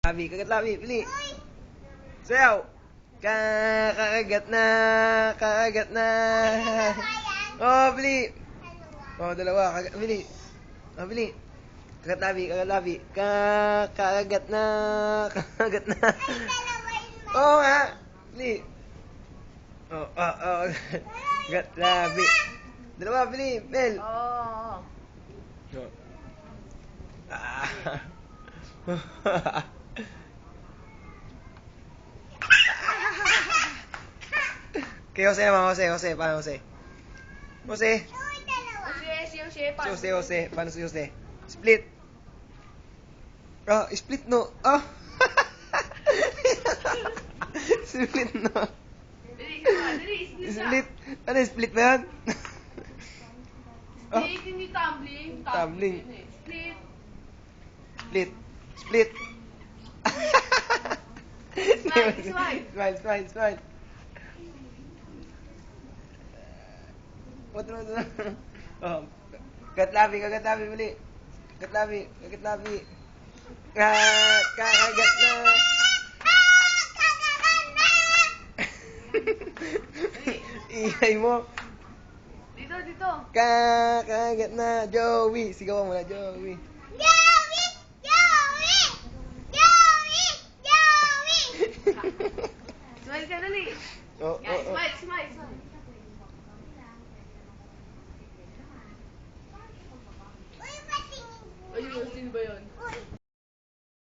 Labi, kagat labi, bili. Sayaw. Kakagat na. Kakagat na. Oh, bili. Oh, dalawa. Kagat, bili. Oh, bili. Kagat labi, kagat labi. Kakagat na. Kakagat na. Oh, nga. Bili. Oh, oh, oh. Kagat labi. Dalawa, bili. Bel. Oo. Oh. Ah. Kay Jose naman, Jose. Paano Jose? Jose. Si Jose. Jose. Paano si Jose? Split. Ah, split no. Ah. Split no. Dali, Split. Ano split ba yan? Ah, Split, hindi tumbling. Tumbling. Yun eh. Split. Split. Smile. Smile. What? Oh. Kagat labi, bili. Kagat labi. Kakagat na. Ihay mo. Dito. Kakagat na. Joey. Sigawan mo na, Joey. Smile ka dali. Oh. Smile.